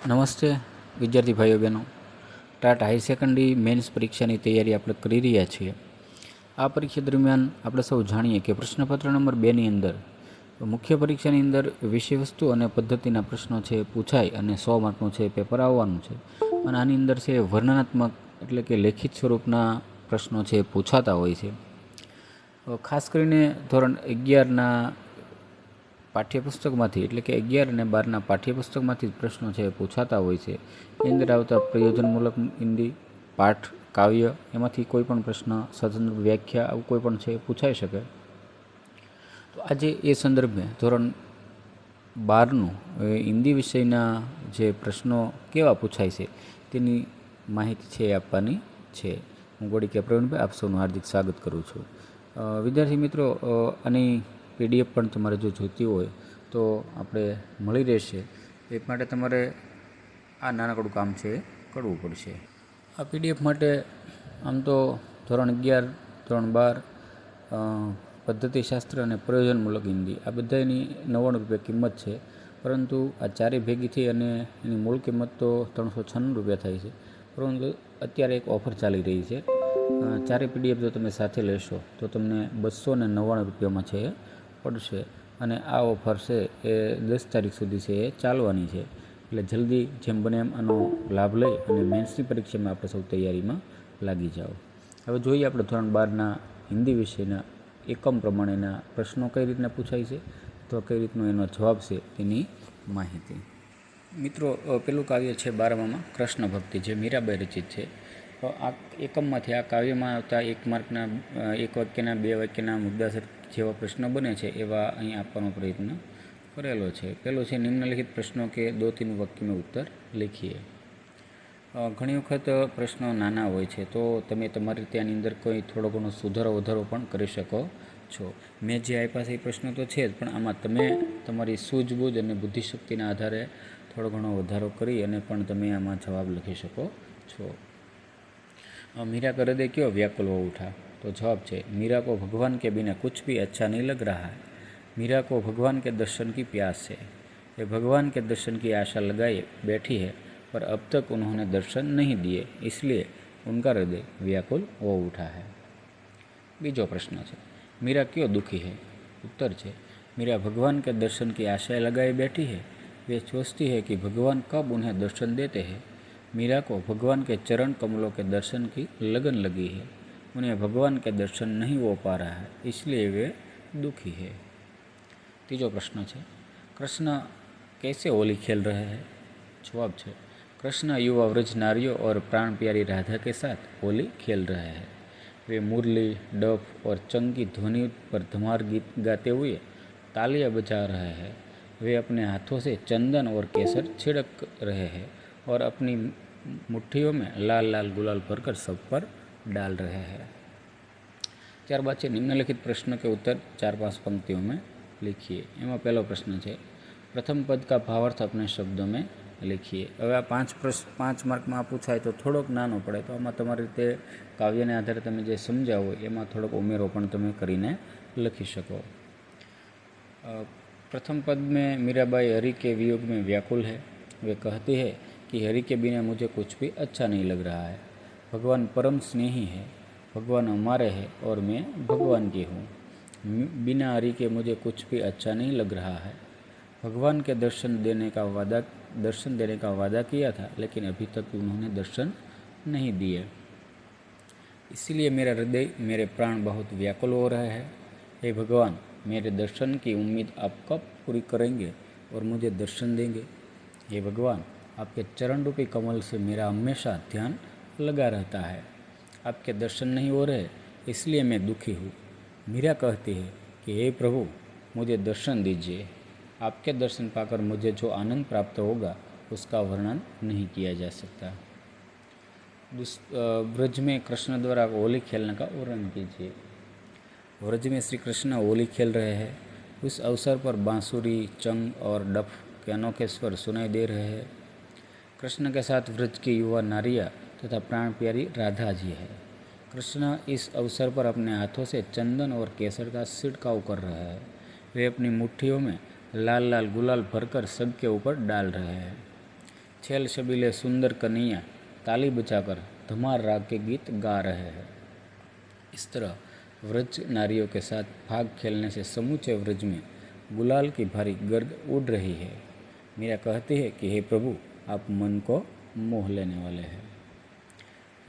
નમસ્તે વિદ્યાર્થી ભાઈઓ બહેનો. ટાટ હાઈ સેકન્ડરી મેન્સ પરીક્ષાની તૈયારી આપણે કરી રહ્યા છીએ. આ પરીક્ષા દરમિયાન આપણે સૌ જાણીએ કે પ્રશ્નપત્ર નંબર 2ની અંદર મુખ્ય પરીક્ષાની અંદર વિષયવસ્તુ અને પદ્ધતિના પ્રશ્નો છે પૂછાય અને 100 માર્કનું છે પેપર આવવાનું છે. અને આની અંદર છે વર્ણનાત્મક એટલે કે લેખિત સ્વરૂપના પ્રશ્નો છે પૂછાતા હોય છે. ખાસ કરીને ધોરણ 11ના પાઠ્યપુસ્તકમાંથી એટલે કે 11 અને 12ના પાઠ્યપુસ્તકમાંથી જ પ્રશ્નો છે પૂછાતા હોય છે. એની અંદર આવતા પ્રયોજનમૂલક હિન્દી પાઠ કાવ્ય એમાંથી કોઈ પણ પ્રશ્ન સ્વતંત્ર વ્યાખ્યા આવું કોઈ પણ છે પૂછાઈ શકે. તો આજે એ સંદર્ભે ધોરણ 12નું હિન્દી વિષયના જે પ્રશ્નો કેવા પૂછાય છે તેની માહિતી છે એ આપવાની છે. હું ગોડીકે પ્રવીણભાઈ આપ સૌનું હાર્દિક સ્વાગત કરું છું. વિદ્યાર્થી મિત્રો, આની PDF પણ તમારે જો જોઈતી હોય તો આપણે મળી રહેશે. એ માટે તમારે આ નાનકડું કામ છે કરવું પડશે. આ PDF માટે આમ તો ધોરણ 11 ધોરણ 12 પદ્ધતિશાસ્ત્ર અને પ્રયોજનમૂલક હિન્દી આ બધાની 99 રૂપિયા કિંમત છે. પરંતુ આ ચારે ભેગી થઈ અને એની મૂળ કિંમત તો 396 રૂપિયા થાય છે. પરંતુ અત્યારે એક ઓફર ચાલી રહી છે. ચારે PDF જો તમે સાથે લેશો તો તમને 299 રૂપિયામાં છે પડશે. અને આ ઓફર છે એ 10 તારીખ સુધી છે એ ચાલવાની છે. એટલે જલ્દી જેમ બને એમ આનો લાભ લઈ અને મેન્સની પરીક્ષામાં આપણે સૌ તૈયારીમાં લાગી જાઓ. હવે જોઈએ આપણે ધોરણ 12ના હિન્દી વિષયના એકમ પ્રમાણેના પ્રશ્નો કઈ રીતના પૂછાય છે તો કઈ રીતનો એનો જવાબ છે તેની માહિતી. મિત્રો, પેલું કાવ્ય છે 12મામાં કૃષ્ણ ભક્તિ, જે મીરાબાઈ રચિત છે. તો આ એકમમાંથી આ કાવ્યમાં આવતા 1 માર્કના 1 વાક્યના 2 વાક્યના મુદ્દાસર જેવા પ્રશ્નો બને છે એવા અહીં આપવાનો પ્રયત્ન કરેલો છે. પહેલું છે નિમ્નલિખિત પ્રશ્નો કે 2-3 વાક્ય में उत्तर लिखिए. ઘણી વખત પ્રશ્નો નાના હોય છે તો તમે તમારી ત્યાંની અંદર કોઈ થોડો ઘણો સુધારો વધારો પણ કરી શકો છો. મેં જે આપ્યા છે એ પ્રશ્નો તો છે જ, પણ આમાં તમે તમારી સૂઝબૂઝ અને બુદ્ધિશક્તિના આધારે થોડો ઘણો વધારો કરી અને પણ તમે આમાં જવાબ લખી શકો છો. मीरा कर दे क्यों व्याकुल हो उठा. तो जवाब है मीरा को भगवान के बिना कुछ भी अच्छा नहीं लग रहा है. मीरा को भगवान के दर्शन की प्यास है. वे भगवान के दर्शन की आशा लगाए बैठी है, पर अब तक उन्होंने दर्शन नहीं दिए, इसलिए उनका हृदय व्याकुल हो उठा है. बीजो प्रश्न है मीरा क्यों दुखी है. उत्तर है मीरा भगवान के दर्शन की आशा लगाए बैठी है. वे सोचती है कि भगवान कब उन्हें दर्शन देते हैं. मीरा को भगवान के चरण कमलों के दर्शन की लगन लगी है. उन्हें भगवान के दर्शन नहीं हो पा रहा है, इसलिए वे दुखी है. तीजो प्रश्न है कृष्ण कैसे होली खेल रहे हैं. जवाब है कृष्ण युवा व्रज नारियों और प्राण प्यारी राधा के साथ होली खेल रहे हैं. वे मुरली, डफ और चंग की ध्वनि पर धमार गीत गाते हुए तालियां बजा रहे हैं. वे अपने हाथों से चंदन और केसर छिड़क रहे हैं और अपनी मुट्ठियों में लाल लाल गुलाल भरकर सब पर डाल रहे हैं. ત્યારબાદ છે નિમ્નલિખિત પ્રશ્ન કે उत्तर 4-5 पंक्तियों में लिखिए. એમાં પહેલો પ્રશ્ન છે પ્રથમ પદ का भावार्थ अपने शब्दों में लिखिए. હવે આ 5 માર્કમાં પૂછાય તો થોડોક નાનો પડે, તો આમાં તમારી રીતે કાવ્યને આધારે તમે જે સમજાવો એમાં થોડોક ઉમેરો પણ તમે કરીને લખી શકો. प्रथम पद में मीराबाई हरि के वियोग में व्याकुल है. वे कहती है कि हरि के बिना मुझे कुछ भी अच्छा नहीं लग रहा है. भगवान परम स्नेही है. भगवान हमारे हैं और मैं भगवान की हूँ. बिना हरि के मुझे कुछ भी अच्छा नहीं लग रहा है. भगवान के दर्शन देने का वादा किया था, लेकिन अभी तक उन्होंने दर्शन नहीं दिए. इसीलिए मेरा हृदय मेरे प्राण बहुत व्याकुल हो रहे हैं. हे भगवान, मेरे दर्शन की उम्मीद आप कब पूरी करेंगे और मुझे दर्शन देंगे. हे भगवान, आपके चरण रूपी कमल से मेरा हमेशा ध्यान लगा रहता है. आपके दर्शन नहीं हो रहे, इसलिए मैं दुखी हूँ. मीरा कहती है कि हे प्रभु, मुझे दर्शन दीजिए. आपके दर्शन पाकर मुझे जो आनंद प्राप्त होगा उसका वर्णन नहीं किया जा सकता. ब्रज में कृष्ण द्वारा होली खेलने का वर्णन कीजिए. ब्रज में श्री कृष्ण होली खेल रहे हैं. उस अवसर पर बांसुरी, चंग और डफ के अनोखे स्वर सुनाई दे रहे हैं. कृष्ण के साथ व्रज की युवा नारियाँ तथा प्राण प्यारी राधा जी है. कृष्ण इस अवसर पर अपने हाथों से चंदन और केसर का छिड़काव कर रहे हैं. वे अपनी मुट्ठियों में लाल लाल गुलाल भरकर सबके ऊपर डाल रहे हैं. छेल छबीले सुंदर कन्हैया ताली बजाकर धमार राग के गीत गा रहे हैं। इस तरह व्रज नारियों के साथ भाग खेलने से समूचे व्रज में गुलाल की भारी गर्द उड़ रही है। मीरा कहती है कि हे प्रभु, आप मन को मोह लेने वाले हैं।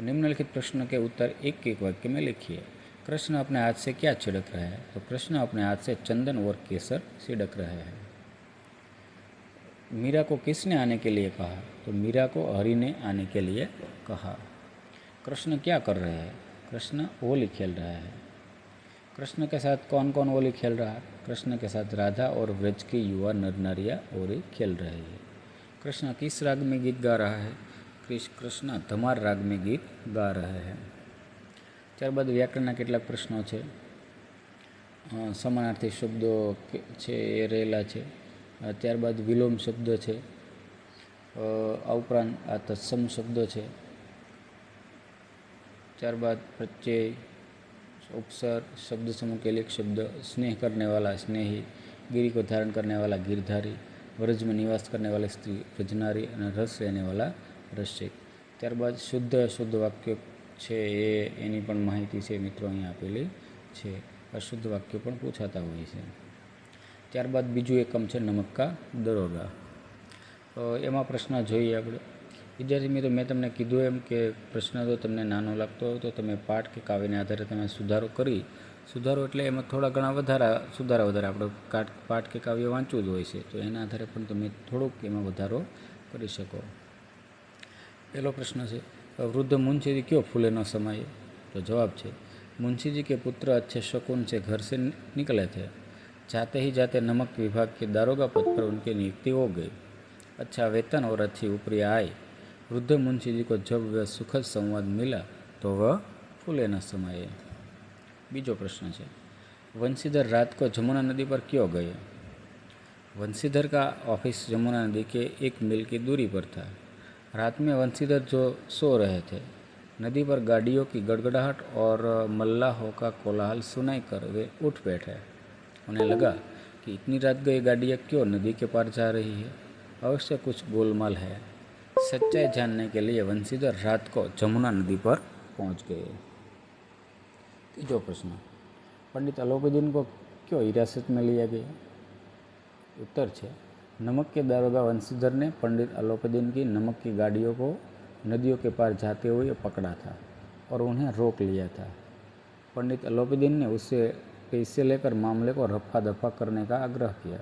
निम्नलिखित प्रश्न के उत्तर एक एक वाक्य में लिखिए। कृष्ण अपने हाथ से क्या छिड़क रहे हैं? तो कृष्ण अपने हाथ से चंदन और केसर छिड़क रहे हैं। मीरा को किसने आने के लिए कहा? तो मीरा को हरि ने आने के लिए कहा। कृष्ण क्या कर रहे हैं? कृष्ण होली खेल रहे हैं। कृष्ण के साथ कौन कौन होली खेल रहा है? कृष्ण के साथ राधा और व्रज की युवा नर नारियाँ होली खेल रही है। कृष्ण किस राग में गीत गा रहा है? कृष्ण धमार राग में गीत गा रहे हैं। ત્યારબાદ વ્યાકરણના કેટલાક પ્રશ્નો છે। સમાનાર્થી શબ્દો છે એ રહેલા છે। ત્યારબાદ વિલોમ શબ્દ છે। આ ઉપરાંત આ તત્સમ શબ્દો છે। ત્યારબાદ પ્રત્યય, उपसर्ग, शब्द समूह के लिए शब्द, स्नेह करने वाला स्नेही, गिरी को धारण करने वाला गिरधारी, व्रज में निवास करने वाली स्त्री व्रजनारी और रस लेने वाला रसिक। त्यारबाद शुद्ध अशुद्ध वाक्य है एनी पण माहिती है मित्रों अहीं आपेली है। अशुद्ध वाक्य पण पूछाता होय छे। त्यारबाद बीजू एकम है नमक का दरोगा। तो एमां प्रश्न जोईए आपणे। विद्यार्थी मित्रों, मैं तमने कीधुं एम के प्रश्न जो तमने नानो लागतो होय तो तमे पाठ के काव्यने आधारे तमे सुधारो एटले एमां थोड़ा घणा सुधारा आपणे पाठ के काव्य वांचવું જ હોય છે, तो एना आधारे पण तमे थोड़ोक एमां વધારો કરી શકો। पहलो प्रश्न है, वृद्ध मुंशी जी क्यों फूले न समाये? तो जवाब है, मुंशी जी के पुत्र अच्छे शकुन से घर से निकले थे। जाते ही जाते नमक विभाग के दारोगा पद पर उनकी नियुक्ति हो गई। अच्छा वेतन और अच्छी ऊपरी आय वृद्ध मुंशी जी को जब वह सुखद संवाद मिला तो वह फूले न समाये। बीजो प्रश्न है, वंशीधर रात को जमुना नदी पर क्यों गए? वंशीधर का ऑफिस जमुना नदी के 1 मील की दूरी पर था। रात में वंशीधर जो सो रहे थे, नदी पर गाड़ियों की गड़गड़ाहट और मल्लाहों का कोलाहल सुनाई कर वे उठ बैठे। उन्हें लगा कि इतनी रात गई गाड़ियाँ क्यों नदी के पार जा रही है, अवश्य कुछ गोलमाल है। सच्चाई जानने के लिए वंशीधर रात को जमुना नदी पर पहुंच गए। तीजो प्रश्न, पंडित अलोपीदीन को क्यों हिरासत में लिया गया? उत्तर है, नमक के दारोगा वंशीधर ने पंडित अलोपीदीन की नमक की गाड़ियों को नदियों के पार जाते हुए पकड़ा था और उन्हें रोक लिया था। पंडित अलोपीदीन ने उससे पैसे लेकर मामले को रफा दफा करने का आग्रह किया,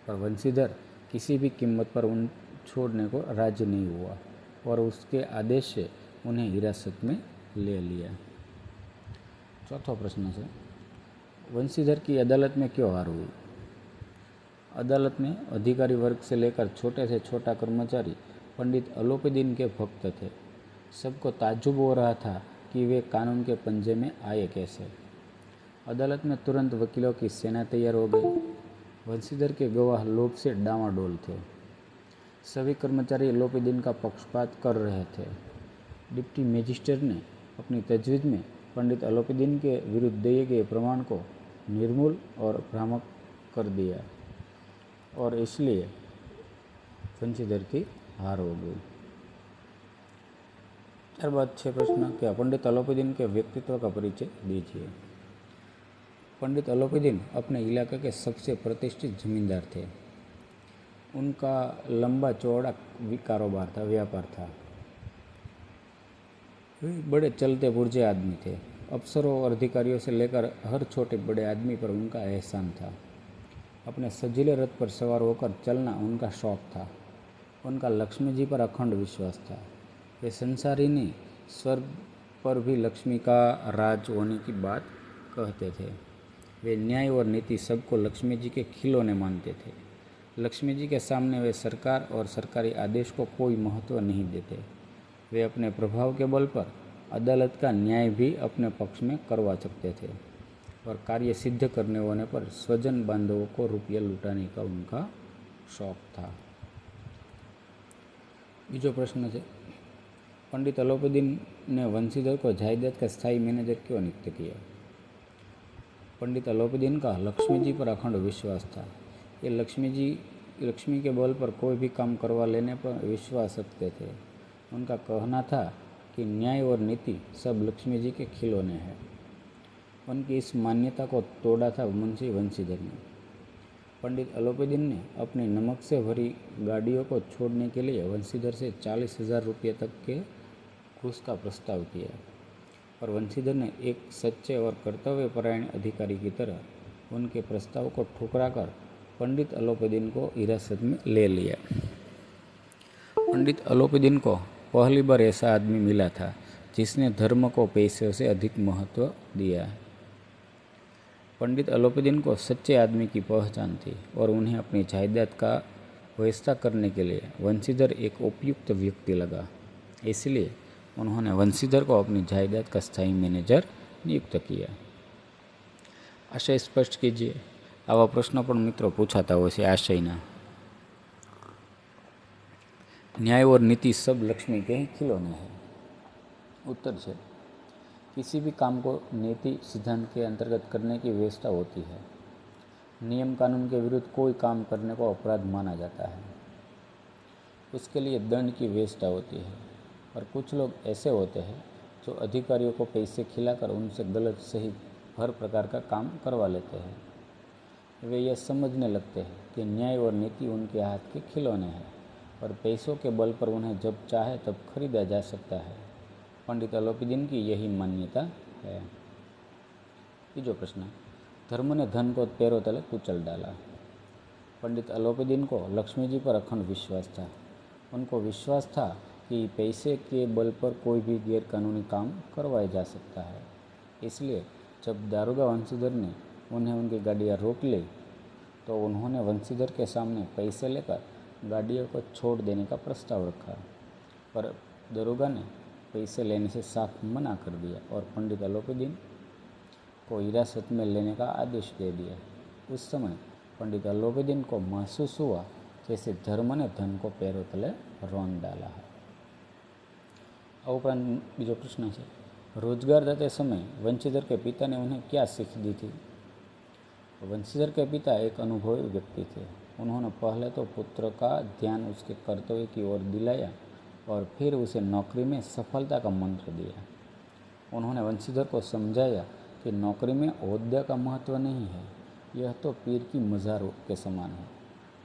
पर वंशीधर किसी भी कीमत पर उन छोड़ने को राजी नहीं हुआ और उसके आदेश से उन्हें हिरासत में ले लिया। चौथा प्रश्न है, वंशीधर की अदालत में क्यों हार हुई? अदालत में अधिकारी वर्ग से लेकर छोटे से छोटा कर्मचारी पंडित अलोपीदीन के भक्त थे। सबको ताज्जुब हो रहा था कि वे कानून के पंजे में आए कैसे। अदालत में तुरंत वकीलों की सेना तैयार हो गई। वंशीधर के गवाह लोभ से डामाडोल थे। सभी कर्मचारी अलोपीदीन का पक्षपात कर रहे थे। डिप्टी मजिस्ट्रेट ने अपनी तजवीज़ में पंडित अलोपीदीन के विरुद्ध दिए गए प्रमाण को निर्मूल और भ्रामक कर दिया और इसलिए वंशीधर की हार हो गई। त्यारबाद है प्रश्न कि पंडित अलोपीदीन के व्यक्तित्व का परिचय दीजिए। पंडित अलोपीदीन अपने इलाके के सबसे प्रतिष्ठित जमींदार थे। उनका लंबा चौड़ा कारोबार था, व्यापार था। वे बड़े चलते पुरजे आदमी थे। अफसरों और अधिकारियों से लेकर हर छोटे बड़े आदमी पर उनका एहसान था। अपने सजीले रथ पर सवार होकर चलना उनका शौक था। उनका लक्ष्मी जी पर अखंड विश्वास था। वे संसारी नहीं, स्वर्ग पर भी लक्ष्मी का राज होने की बात कहते थे। वे न्याय और नीति सबको लक्ष्मी जी के खिलौने मानते थे। लक्ष्मी जी के सामने वे सरकार और सरकारी आदेश को कोई महत्व नहीं देते। वे अपने प्रभाव के बल पर अदालत का न्याय भी अपने पक्ष में करवा सकते थे और कार्य सिद्ध करने होने पर स्वजन बांधवों को रुपया लुटाने का उनका शौक था। बीजो प्रश्न है, पंडित अलोपीदीन ने वंशीधर को जायदाद का स्थायी मैनेजर क्यों नियुक्त किया? पंडित अलोपीदीन का लक्ष्मी जी पर अखंड विश्वास था। ये लक्ष्मी जी लक्ष्मी के बल पर कोई भी काम करवा लेने पर विश्वास रखते थे। उनका कहना था कि न्याय और नीति सब लक्ष्मी जी के खिलौने हैं। उनकी इस मान्यता को तोड़ा था मुंशी बंशीधर ने। पंडित अलोपीदीन ने अपनी नमक से भरी गाड़ियों को छोड़ने के लिए बंशीधर से 40,000 रुपये तक के घूस का प्रस्ताव किया, और बंशीधर ने एक सच्चे और कर्तव्यपरायण अधिकारी की तरह उनके प्रस्ताव को ठुकराकर पंडित अलोपीदीन को हिरासत में ले लिया। पंडित अलोपीदीन को पहली बार ऐसा आदमी मिला था जिसने धर्म को पैसे से अधिक महत्व दिया। पंडित अलोपीदीन को सच्चे आदमी की पहचान थी और उन्हें अपनी जायदाद का व्यवस्था करने के लिए बंशीधर एक उपयुक्त व्यक्ति लगा। इसलिए उन्होंने बंशीधर को अपनी जायदाद का स्थायी मैनेजर नियुक्त किया। आशय स्पष्ट कीजिए। आवा प्रश्नों पर मित्रों पूछाता हो से आशयना। न्याय और नीति सब लक्ष्मी के ही खिलौने हैं। उत्तर है, किसी भी काम को नीति सिद्धांत के अंतर्गत करने की व्यवस्था होती है। नियम कानून के विरुद्ध कोई काम करने को अपराध माना जाता है। उसके लिए दंड की व्यवस्था होती है। और कुछ लोग ऐसे होते हैं जो अधिकारियों को पैसे खिलाकर उनसे गलत सही हर प्रकार का काम करवा लेते हैं। वे यह समझने लगते हैं कि न्याय और नीति उनके हाथ के खिलौने हैं और पैसों के बल पर उन्हें जब चाहे तब खरीदा जा सकता है। पंडित अलोपीदीन की यही मान्यता है। तीजो प्रश्न, धर्म ने धन को पैरों तले कुचल डाला। पंडित अलोपीदीन को लक्ष्मी जी पर अखंड विश्वास था। उनको विश्वास था कि पैसे के बल पर कोई भी गैरकानूनी काम करवाया जा सकता है। इसलिए जब दारोगा बंशीधर ने उन्हें उनकी गाड़ियाँ रोक ली तो उन्होंने बंशीधर के सामने पैसे लेकर गाड़ियों को छोड़ देने का प्रस्ताव रखा, पर दारोगा ने पैसे लेने से साफ मना कर दिया और पंडित अलोपीदीन को हिरासत में लेने का आदेश दे दिया। उस समय पंडित अलोपीदीन को महसूस हुआ जैसे धर्म ने धन को पैरों तले रोन डाला है। आ उपरांत बीजो प्रश्न है, रोजगार देते समय बंशीधर के पिता ने उन्हें क्या सीख दी थी? बंशीधर के पिता एक अनुभवी व्यक्ति थे। उन्होंने पहले तो पुत्र का ध्यान उसके कर्तव्य की ओर दिलाया और फिर उसे नौकरी में सफलता का मंत्र दिया। उन्होंने बंशीधर को समझाया कि नौकरी में ओहदे का महत्व नहीं है, यह तो पीर की मज़ार के समान है।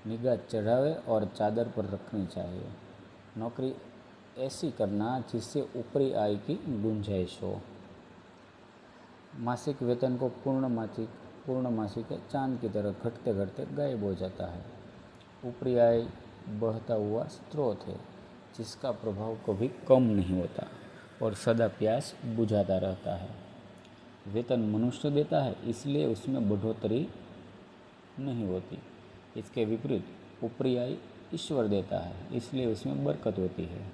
निगाह चढ़ावे और चादर पर रखनी चाहिए। नौकरी ऐसी करना जिससे ऊपरी आय की गुंजाइश हो। मासिक वेतन को पूर्ण मासिक चांद की तरह घटते घटते गायब हो जाता है। ऊपरी आय बहता हुआ स्रोत है जिसका प्रभाव कभी कम नहीं होता और सदा प्यास बुझाता रहता है। वेतन मनुष्य देता है, इसलिए उसमें बढ़ोतरी नहीं होती। इसके विपरीत ऊपरी आय ईश्वर देता है, इसलिए उसमें बरकत होती है।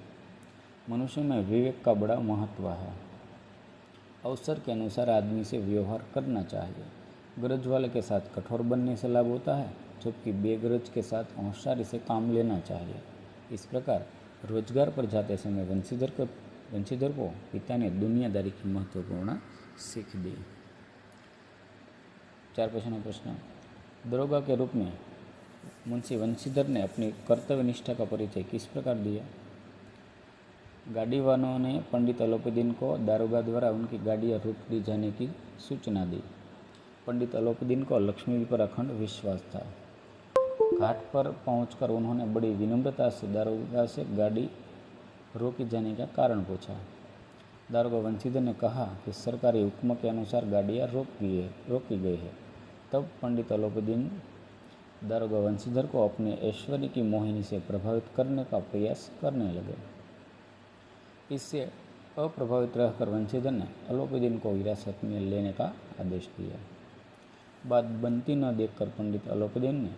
मनुष्य में विवेक का बड़ा महत्व है। अवसर के अनुसार आदमी से व्यवहार करना चाहिए। गरज वाले के साथ कठोर बनने से लाभ होता है, जबकि बेगरज के साथ होशियारी से काम लेना चाहिए। इस प्रकार रोजगार पर जाते समय बंशीधर को पिता ने दुनियादारी की महत्वपूर्ण सीख दी। 4 प्रश्न, दरोगा के रूप में मुंशी बंशीधर ने अपनी कर्तव्य निष्ठा का परिचय किस प्रकार दिया? गाड़ी वालों ने पंडित अलोपीदीन को दारोगा द्वारा उनकी गाड़ियाँ रोक दी जाने की सूचना दी। पंडित अलोपीदीन को लक्ष्मी पर अखंड विश्वास था। घाट पर पहुंचकर उन्होंने बड़ी विनम्रता से दारोगा से गाड़ी रोकी जाने का कारण पूछा। दारोगा बंशीधर ने कहा कि सरकारी हुक्म के अनुसार गाड़ियाँ रोकी गई है। तब पंडित अलोपीदीन दारोगा बंशीधर को अपने ऐश्वर्य की मोहिनी से प्रभावित करने का प्रयास करने लगे। इससे अप्रभावित रहकर बंशीधर ने अलोपीदीन को हिरासत में लेने का आदेश दिया। बात बनती न देखकर पंडित अलोपीदीन ने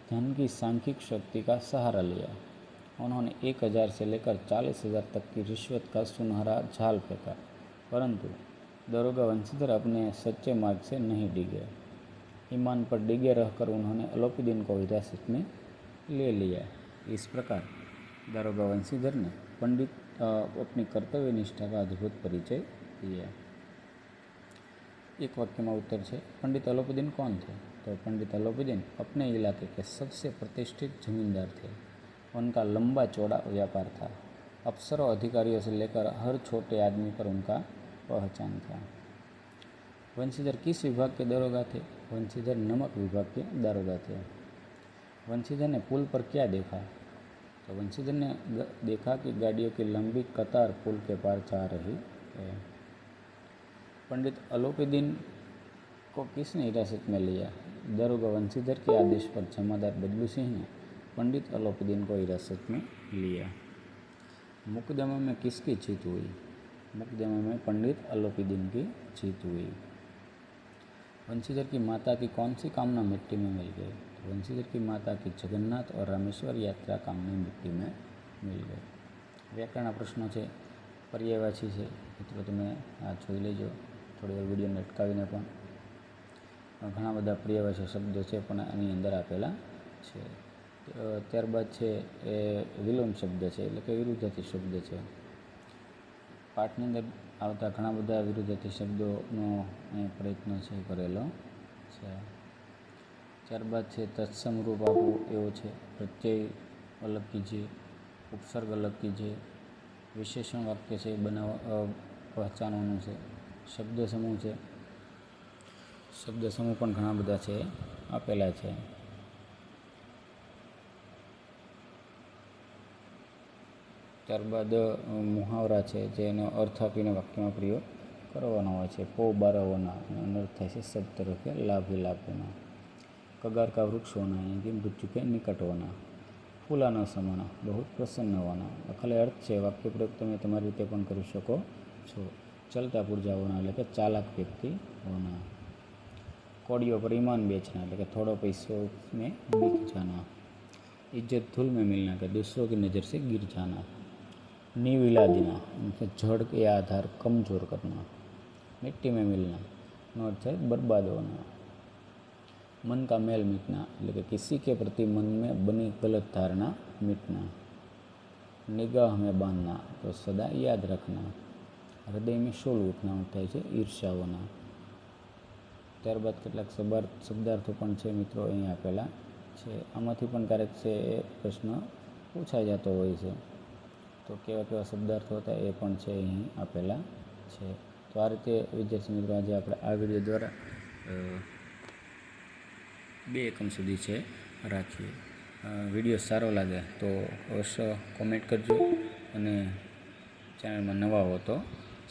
धन की सांख्यिक शक्ति का सहारा लिया। उन्होंने 1,000 से लेकर 40,000 तक की रिश्वत का सुनहरा झाल फेंका, परंतु दारोगा बंशीधर अपने सच्चे मार्ग से नहीं डिगे। ईमान पर डिगे रहकर उन्होंने अलोपीदीन को हिरासत में ले लिया। इस प्रकार दारोगा बंशीधर ने अपनी कर्तव्य निष्ठा का अद्भुत परिचय दिया। एक वाक्य में उत्तर है, पंडित अलोपीदीन कौन थे? तो पंडित अलोपीदीन अपने इलाके के सबसे प्रतिष्ठित जमींदार थे। उनका लंबा चौड़ा व्यापार था। अफसरों अधिकारियों से लेकर हर छोटे आदमी पर उनका पहचान था। वंशीधर किस विभाग के दरोगा थे? वंशीधर नमक विभाग के दरोगा थे। वंशीधर ने पुल पर क्या देखा? तो वंशीधर ने देखा कि गाड़ियों की लंबी कतार पुल के पार जा रही है। पंडित अलोपीदीन को किसने हिरासत में लिया? दरोगा वंशीधर के आदेश पर जमादार बदलू सिंह ने पंडित अलोपीदीन को हिरासत में लिया। मुकदमे में किसकी जीत हुई? मुकदमे में पंडित अलोपीदीन की जीत हुई। वंशीधर की माता की कौन सी कामना मिट्टी में मिल गई? तो वंशीधर की माता की जगन्नाथ और रामेश्वर यात्रा कामना मिट्टी में मिल गई। व्याकरण प्रश्नों है, पर्यायवाची है मित्रों, तमे आ जोई लेजो थोड़ी વાર વિડીયોને અટકાવીને પણ। ઘણા બધા पर्यायवाची શબ્દો છે પણ આની અંદર આપેલા છે। ત્યારબાદ છે એ વિલોમ શબ્દ છે એટલે કે વિરુદ્ધાર્થી શબ્દ છે। પાઠની અંદર આવતા ઘણા બધા વિરુદ્ધાર્થી શબ્દોનો પ્રયત્ન છે કરેલો છે। ત્યારબાદ છે તત્સમ રૂપ આપવું એવો છે। પ્રત્યય અલગ કીજીએ, ઉપસર્ગ અલગ કીજીએ, વિશેષણ વાક્ય છે પહચાનવાનું છે। શબ્દ સમૂહ છે, શબ્દ સમૂહ પણ ઘણા બધા છે આપેલા છે। ત્યારબાદ મુહાવરા છે જેનો અર્થ આપીને વાક્યમાં પ્રયોગ કરવાનો હોય છે। પો બારવોના એનો અર્થ થાય છે सब तरह के लाभ ही लाभ होना। कगार का वृक्ष होना यानी कि मृत्यु के निकट होना। फूला न समाना बहुत प्रसन्न होना। खाली अर्थ है, वाक्य प्रयोग તમે તમારી રીતે પણ કરી શકો છો। चलता पुरजा होना એટલે કે ચાલાક વ્યક્તિ होना। कौड़ियों पर ईमान बेचना એટલે કે थोड़ो पैसों में बिक जाना। इज्जत धूल में मिलना कि दूसरों की नज़र से गिर जाना। नीविला देना जड़ के आधार कमज़ोर करना। मिट्टी में मिलना नो अर्थ है बर्बाद होना। मन का मेल मिटना એટલે કે किसी के प्रति मन में बनी गलत धारणा मिटना। निगाह में बांधना तो सदा याद रखना। हृदय में शोल उठना होता है ईर्ष्या होना। ત્યારબાદ કેટલાક શબ્દાર્થો પણ છે મિત્રો અહીં આપેલા છે। આમાંથી પણ ક્યારેક છે એ પ્રશ્ન પૂછાઈ જતો હોય છે, તો કેવા કેવા શબ્દાર્થો હતા એ પણ છે અહીં આપેલા છે। તો આ રીતે વિદ્યાર્થી મિત્રો આજે આપણે આ વિડીયો દ્વારા 2 એકમ સુધી છે રાખીએ। વિડીયો સારો લાગે તો અવશ્ય કોમેન્ટ કરજો અને ચેનલમાં નવા હો તો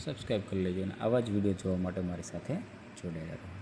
સબસ્ક્રાઈબ કરી લેજો અને આવા જ વિડીયો જોવા માટે મારી સાથે જોડાયેલા રહો।